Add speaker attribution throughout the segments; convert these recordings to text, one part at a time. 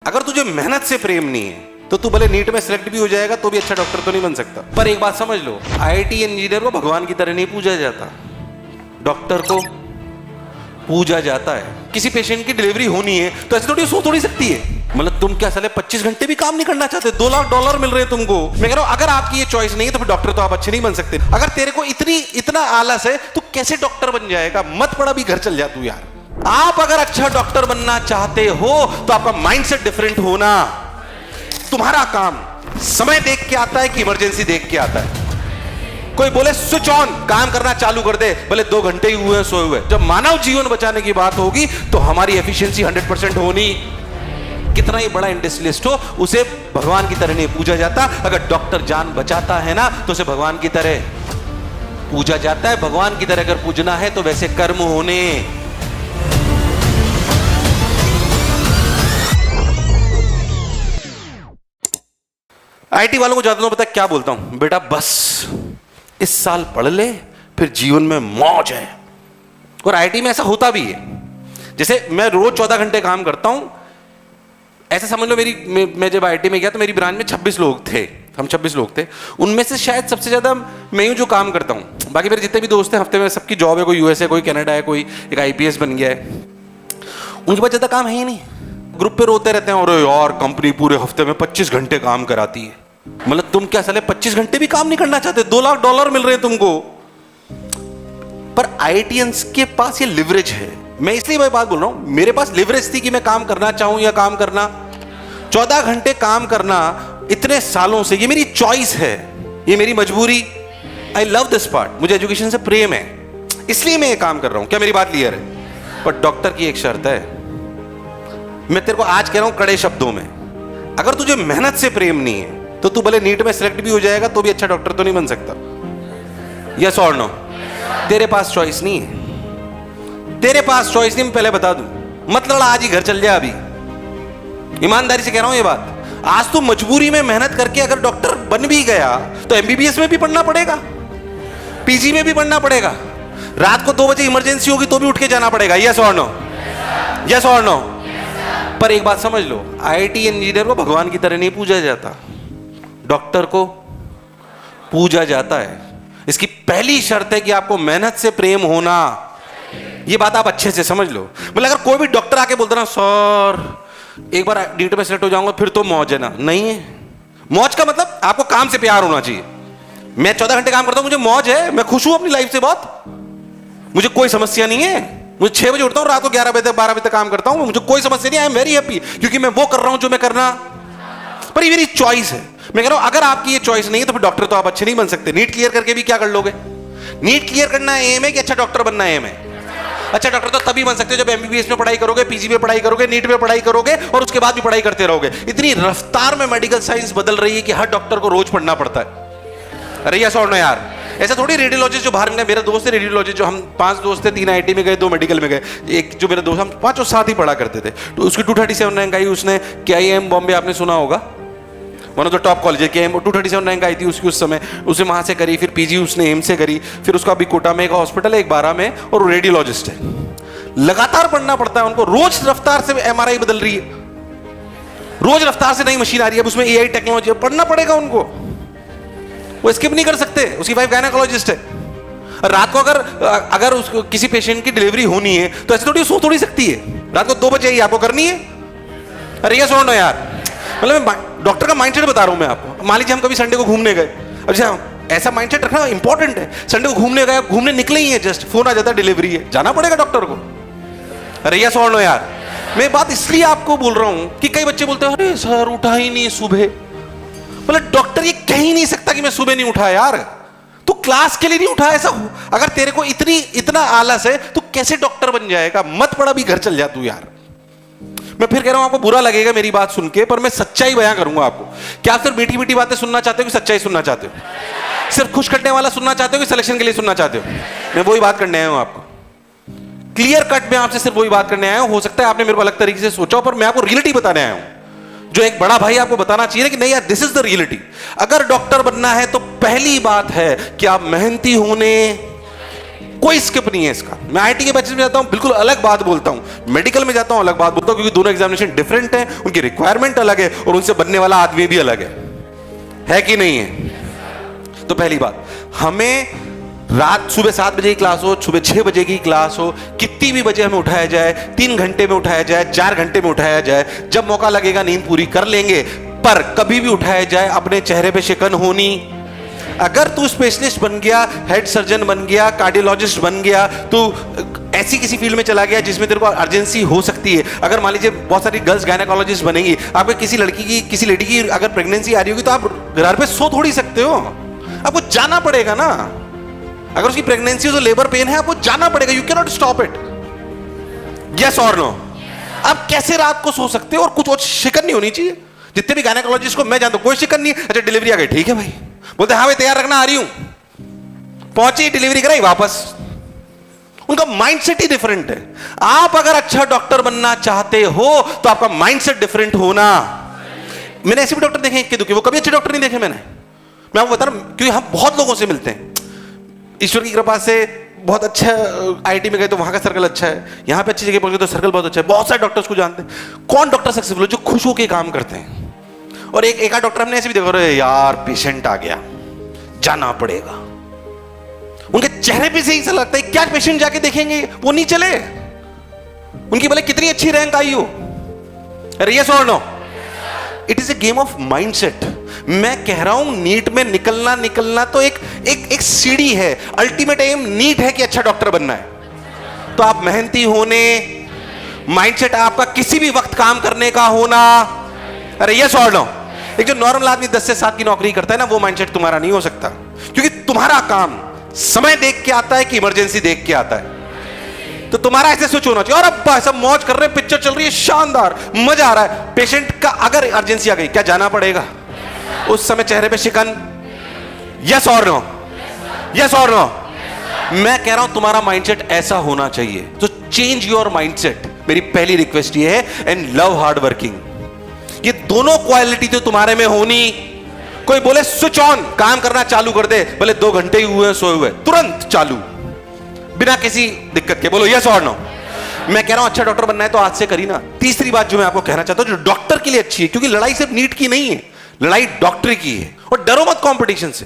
Speaker 1: अगर तुझे मेहनत से प्रेम नहीं है तो तू भले नीट में सिलेक्ट भी हो जाएगा तो भी अच्छा डॉक्टर तो नहीं बन सकता। पर एक बात समझ लो, आईआईटी इंजीनियर को भगवान की तरह नहीं पूजा जाता, डॉक्टर को पूजा जाता है। किसी पेशेंट की डिलीवरी होनी है तो ऐसे थोड़ी सो थोड़ी सकती है। मतलब तुम क्या साले 25 घंटे भी काम नहीं करना चाहते? $2 लाख मिल रहे हैं तुमको। मैं कह रहा हूं अगर आपकी ये चॉइस नहीं है तो फिर डॉक्टर तो आप अच्छे नहीं बन सकते। अगर तेरे को इतना आलस है तो कैसे डॉक्टर बन जाएगा? मत पड़ा भी घर चल जा तू यार। आप अगर अच्छा डॉक्टर बनना चाहते हो तो आपका माइंडसेट डिफरेंट होना। तुम्हारा काम समय देख के आता है कि इमरजेंसी देख के आता है? कोई बोले स्विच ऑन, काम करना चालू कर दे, भले 2 घंटे ही हुए सोए हुए। जब मानव जीवन बचाने की बात होगी तो हमारी एफिशिएंसी 100% होनी। कितना ही बड़ा इंडस्ट्रियलिस्ट हो, उसे भगवान की तरह नहीं पूजा जाता। अगर डॉक्टर जान बचाता है ना तो उसे भगवान की तरह पूजा जाता है। भगवान की तरह अगर पूजना है तो वैसे कर्म होने। आईटी वालों को ज्यादा तो पता क्या बोलता हूं, बेटा बस इस साल पढ़ ले फिर जीवन में मौज है। और आईटी में ऐसा होता भी है। जैसे मैं रोज 14 घंटे काम करता हूं, ऐसा समझ लो मैं जब आईटी में गया तो मेरी ब्रांच में 26 लोग थे, हम 26 लोग थे। उनमें से शायद सबसे ज्यादा मैं हूं जो काम करता हूं। बाकी मेरे जितने भी दोस्त हैं हफ्ते में सबकी जॉब है, कोई यूएस है, कोई कनाडा है, कोई एक आईपीएस बन गया है। उनके पास ज्यादा काम है ही नहीं। ग्रुप पे रोते रहते हैं, और यार कंपनी पूरे हफ्ते में 25 घंटे काम कराती है। मतलब तुम क्या साले 25 घंटे भी काम नहीं करना चाहते? $2 लाख मिल रहे हैं तुमको। पर आईआईटियंस के पास ये लिवरेज है। मैं इसलिए भाई बात बोल रहा हूं, मेरे पास लिवरेज थी कि मैं काम करना चाहूं या काम करना। 14 घंटे काम करना इतने सालों से ये मेरी चॉइस है, ये मेरी मजबूरी। आई लव दिस पार्ट, मुझे एजुकेशन से प्रेम है, इसलिए मैं ये काम कर रहा हूं। क्या मेरी बात क्लियर है? पर डॉक्टर की एक शर्त है, मैं तेरे को आज कह रहा हूं कड़े शब्दों में, अगर तुझे मेहनत से प्रेम नहीं है तो तू भले नीट में सिलेक्ट भी हो जाएगा तो भी अच्छा डॉक्टर तो नहीं बन सकता। यस और नो? तेरे पास चॉइस नहीं है, तेरे पास चॉइस नहीं। मैं पहले बता दूं, मत लड़ा, आज ही घर चल जा। अभी ईमानदारी से कह रहा हूं ये बात। आज तू मजबूरी में मेहनत करके अगर डॉक्टर बन भी गया तो एमबीबीएस में भी पढ़ना पड़ेगा, पीजी में भी पढ़ना पड़ेगा, रात को 2 बजे इमरजेंसी होगी तो भी उठ के जाना पड़ेगा। यस और नो? यस और नो? पर एक बात समझ लो, आईआईटी इंजीनियर को भगवान की तरह नहीं पूजा जाता, डॉक्टर को पूजा जाता है। इसकी पहली शर्त है कि आपको मेहनत से प्रेम होना। ये बात आप अच्छे से समझ लो। मतलब अगर कोई भी डॉक्टर आके बोलता ना सर एक बार नीट में सेलेक्ट हो जाऊंगा फिर तो मौज है ना, नहीं है। मौज का मतलब आपको काम से प्यार होना चाहिए। मैं 14 घंटे काम करता हूं, मुझे मौज है, मैं खुश हूं अपनी लाइफ से बहुत, मुझे कोई समस्या नहीं है। मुझे 6 बजे उठता हूं, रात को 11 बजे तक 12 बजे तक काम करता हूं, मुझे कोई समस्या नहीं। आई एम वेरी हैप्पी क्योंकि मैं वो कर रहा हूं जो मैं करना। पर ये मेरी चॉइस है। मैं कह रहा हूं अगर आपकी ये चॉइस नहीं है तो फिर डॉक्टर तो आप अच्छे नहीं बन सकते। नीट क्लियर करके भी क्या कर लोगे? नीट क्लियर करना एम है कि अच्छा डॉक्टर बनना एम है? अच्छा डॉक्टर तो तभी बन सकते हो जब एमबीबीएस में पढ़ाई करोगे, पीजी में पढ़ाई करोगे, नीट में पढ़ाई करोगे और उसके बाद भी पढ़ाई करते रहोगे। इतनी रफ्तार में मेडिकल साइंस बदल रही है कि हर डॉक्टर को रोज पढ़ना पड़ता है। अरे यस और नो यार? ऐसा थोड़ी रेडियोलॉजिस्ट जो बाहर में, मेरा दोस्त है रेडियोलॉजिस्ट, जो हम 5 दोस्त थे, 3 आईटी में गए, 2 मेडिकल में गए। एक जो मेरा दोस्त, हम 5 साथ ही पढ़ा करते थे। तो उसकी 237 रैंक आई। उसने KIM बॉम्बे, आपने सुना होगा, one of the top college है KIM, 237 रैंक आई थी उसकी उस समय। उसने वहां से करी, फिर पीजी उसने एम से करी, फिर उसका अभी कोटा में एक हॉस्पिटल है, एक 12 में, और वो रेडियोलॉजिस्ट है। लगातार पढ़ना पड़ता है उनको, रोज रफ्तार से एमआरआई बदल रही है, रोज रफ्तार से नई मशीन आ रही है, उसमें एआई टेक्नोलॉजी, पढ़ना पड़ेगा उनको, वो स्किप नहीं कर सकते। उसकी वाइफ गायनेकोलॉजिस्ट है। रात को अगर उसको किसी पेशेंट की डिलीवरी होनी है तो ऐसे थोड़ी सो थोड़ी सकती है, रात को 2 बजे ही आपको करनी है। अरे ये सुनो यार, मतलब डॉक्टर का माइंडसेट बता रहा हूं मैं आपको। मान लीजिए हम कभी संडे को घूमने गए, अच्छा ऐसा माइंडसेट रखना इंपॉर्टेंट है। संडे को घूमने गए, घूमने निकले ही है, जस्ट फोन आ जाता है डिलीवरी है, जाना पड़ेगा डॉक्टर को। अरे ये सुनो यार, मैं बात इसलिए आपको बोल रहा हूं कि कई बच्चे बोलते हैं अरे सर उठा ही नहीं सुबह। मतलब डॉक्टर ये कह ही नहीं सकता कि मैं सुबह नहीं उठा यार, तू क्लास के लिए नहीं उठा। ऐसा अगर तेरे को इतना आलस है तो कैसे डॉक्टर बन जाएगा? मत पड़ा भी घर चल जा तू यार। मैं फिर कह रहा हूं, आपको बुरा लगेगा मेरी बात सुन के, पर मैं सच्चाई बयां करूंगा आपको। क्या आप सिर्फ मीठी मीठी बातें सुनना चाहते हो कि सच्चाई सुनना चाहते हो? सिर्फ खुश करने वाला सुनना चाहते हो कि सिलेक्शन के लिए सुनना चाहते हो? मैं वही बात करने आया हूं आपको, क्लियर कट में आपसे सिर्फ वही बात करने आया हूं। हो सकता है आपने मेरे को अलग तरीके से सोचा हो, पर मैं आपको रियलिटी बताने आया हूं, जो एक बड़ा भाई आपको बताना चाहिए कि नहीं यार, दिस इज द रियलिटी। अगर डॉक्टर बनना है तो पहली बात है कि आप मेहनती होने कोई स्किप नहीं है इसका। मैं आईटी के बैचेस में जाता हूं, बिल्कुल अलग बात बोलता हूं, मेडिकल में जाता हूं, अलग बात बोलता हूं, क्योंकि दोनों एग्जामिनेशन डिफरेंट है, उनकी रिक्वायरमेंट अलग है और उनसे बनने वाला आदमी भी अलग है कि नहीं है? तो पहली बात, हमें रात सुबह 7 बजे की क्लास हो, सुबह 6 बजे की क्लास हो, कितनी भी बजे हमें उठाया जाए, 3 घंटे में उठाया जाए, 4 घंटे में उठाया जाए, जब मौका लगेगा नींद पूरी कर लेंगे, पर कभी भी उठाया जाए अपने चेहरे पे शिकन होनी। अगर तू स्पेशलिस्ट बन गया, हेड सर्जन बन गया, कार्डियोलॉजिस्ट बन गया, तू ऐसी किसी फील्ड में चला गया जिसमें तेरे को अर्जेंसी हो सकती है, अगर मान लीजिए बहुत सारी गर्ल्स गायनेकोलॉजिस्ट बनेंगी, आपको किसी लड़की की, किसी लेडी की अगर प्रेगनेंसी आ रही होगी, तो आप घर पे सो थोड़ी सकते हो, आपको जाना पड़ेगा ना। अगर उसकी प्रेगनेंसी हो तो लेबर पेन है, आपको जाना पड़ेगा, you can not stop it. Yes और नो? आप कैसे रात को सो सकते हो? और कुछ और शिकन नहीं होनी चाहिए। जितने भी गायनेकोलॉजिस्ट को मैं जानता हूं, कोई शिकन नहीं। अच्छा डिलीवरी आ गई, ठीक है भाई, बोलते हाँ भाई तैयार रखना, आ रही हूं, पहुंची, डिलीवरी कराई, वापस। उनका माइंडसेट ही डिफरेंट है। आप अगर अच्छा डॉक्टर बनना चाहते हो तो आपका माइंडसेट डिफरेंट होना। मैंने ऐसे भी डॉक्टर देखे इक्के दुखे, वो कभी अच्छे डॉक्टर नहीं देखे मैंने। मैं आपको बता रहा हूं, क्योंकि हम बहुत लोगों से मिलते हैं, ईश्वर की कृपा से बहुत अच्छा आईटी में गए तो वहां का सर्कल अच्छा है, यहां पे अच्छी जगह पहुंच गए तो सर्कल बहुत अच्छा है, बहुत सारे डॉक्टर्स को जानते हैं। कौन डॉक्टर सक्सेसफुल है? जो खुश होकर काम करते हैं। और एक आध डॉक्टर हमने ऐसे भी देखा, अरे यार पेशेंट आ गया, जाना पड़ेगा, उनके चेहरे पे से ही ऐसा लगता है क्या पेशेंट जाके देखेंगे, वो नहीं चले, उनकी भले कितनी अच्छी रैंक आई हो। अरे यस और no? It is a game of mindset. मैं कह रहा हूं नीट में निकलना तो एक सीढ़ी है, अल्टीमेट एम नीट है कि अच्छा डॉक्टर बनना है। तो आप मेहनती होने, माइंडसेट आपका किसी भी वक्त काम करने का होना। अरे यस और नो? एक जो नॉर्मल आदमी 10 से 7 की नौकरी करता है ना, वो माइंडसेट तुम्हारा नहीं हो सकता, क्योंकि तुम्हारा काम समय देख के आता है कि इमरजेंसी देख के आता है। तो तुम्हारा ऐसे सोच होना चाहिए, और अब सब मौज कर रहे हैं, पिक्चर चल रही है, शानदार, मजा आ रहा है। पेशेंट का अगर इमरजेंसी आ गई, क्या जाना पड़ेगा? उस समय चेहरे पे शिकन? यस और नो? यस और नो? मैं कह रहा हूं तुम्हारा माइंडसेट ऐसा होना चाहिए। तो चेंज योर माइंडसेट, मेरी पहली रिक्वेस्ट ये है, एंड लव हार्ड वर्किंग। ये दोनों क्वालिटी तो तुम्हारे में होनी। कोई बोले स्विच ऑन, काम करना चालू कर दे, भले 2 घंटे ही हुए सोए हुए, तुरंत चालू, बिना किसी दिक्कत के। बोलो यस और नो? मैं कह रहा हूं अच्छा डॉक्टर बनना है तो आज से करी ना। तीसरी बात जो मैं आपको कहना चाहता हूं, जो डॉक्टर के लिए अच्छी है, क्योंकि लड़ाई सिर्फ नीट की नहीं है, लड़ाई डॉक्टरी की है। और डरो मत कंपटीशन से।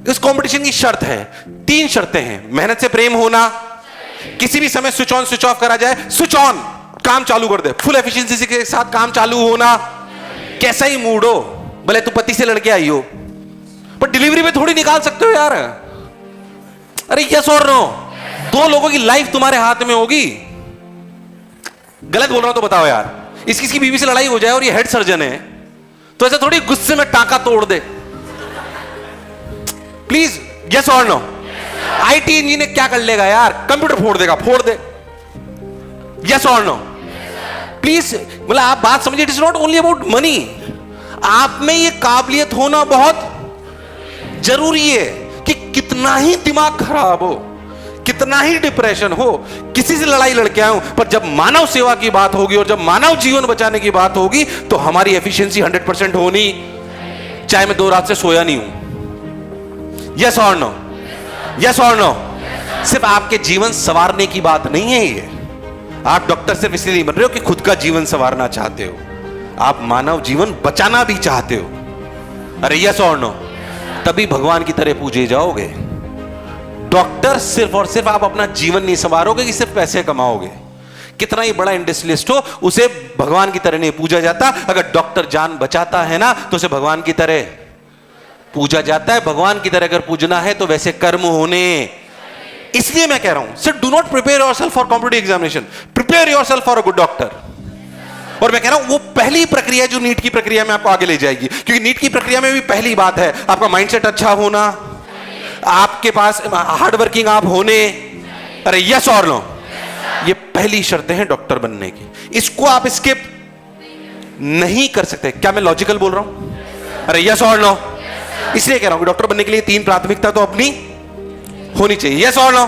Speaker 1: इस कंपटीशन की शर्त है, 3 शर्तें हैं। मेहनत से प्रेम होना, किसी भी समय स्विच ऑन स्विच ऑफ करा जाए, स्विच ऑन, काम चालू कर दे, फुल एफिशिएंसी के साथ काम चालू होना, कैसा ही मूड हो, भले तू पति से लड़के आई हो, पर डिलीवरी में थोड़ी निकाल सकते हो यार। अरे यस और नो? 2 लोगों की लाइफ तुम्हारे हाथ में होगी। गलत बोल रहा हूं तो बताओ यार। इसकी बीवी से लड़ाई हो जाए और ये हेड सर्जन है, तो ऐसा थोड़ी गुस्से में टांका तोड़ दे। प्लीज यस और नो? आईटी इंजीनियर क्या कर लेगा यार? कंप्यूटर फोड़ देगा, फोड़ दे। यस और नो? प्लीज, मतलब आप बात समझिए, it is not only about money. आप में ये काबिलियत होना बहुत जरूरी है कि कितना ही दिमाग खराब हो, कितना ही डिप्रेशन हो, किसी से लड़ाई लड़के आऊं, पर जब मानव सेवा की बात होगी और जब मानव जीवन बचाने की बात होगी, तो हमारी एफिशिएंसी 100% होनी, चाहे मैं 2 रात से सोया नहीं हूं। यस और नो? यस और नो? सिर्फ आपके जीवन संवारने की बात नहीं है ये। आप डॉक्टर सिर्फ इसलिए नहीं बन रहे हो कि खुद का जीवन संवारना चाहते हो, आप मानव जीवन बचाना भी चाहते हो। अरे यस और नो? तभी भगवान की तरह पूजे जाओगे। डॉक्टर सिर्फ और सिर्फ आप अपना जीवन नहीं संवारोगे कि सिर्फ पैसे कमाओगे। कितना ही बड़ा इंडस्ट्रियलिस्ट हो, उसे भगवान की तरह नहीं पूजा जाता। अगर डॉक्टर जान बचाता है ना, तो उसे भगवान की तरह पूजा जाता है। भगवान की तरह अगर पूजना है तो वैसे कर्म होने। इसलिए मैं कह रहा हूं, so do not prepare yourself for competitive examination, prepare yourself for a good doctor. और मैं कह रहा हूं वो पहली प्रक्रिया जो नीट की प्रक्रिया में आपको आगे ले जाएगी, क्योंकि नीट की प्रक्रिया में भी पहली बात है आपका माइंडसेट अच्छा होना, आपके पास हार्ड वर्किंग आप होने। अरे यस और नो? ये पहली शर्तें हैं डॉक्टर बनने की। इसको आप स्किप नहीं कर सकते। क्या मैं लॉजिकल बोल रहा हूं? अरे यस और नो? इसलिए कह रहा हूं कि डॉक्टर बनने के लिए 3 प्राथमिकता तो अपनी होनी चाहिए। यस और नो?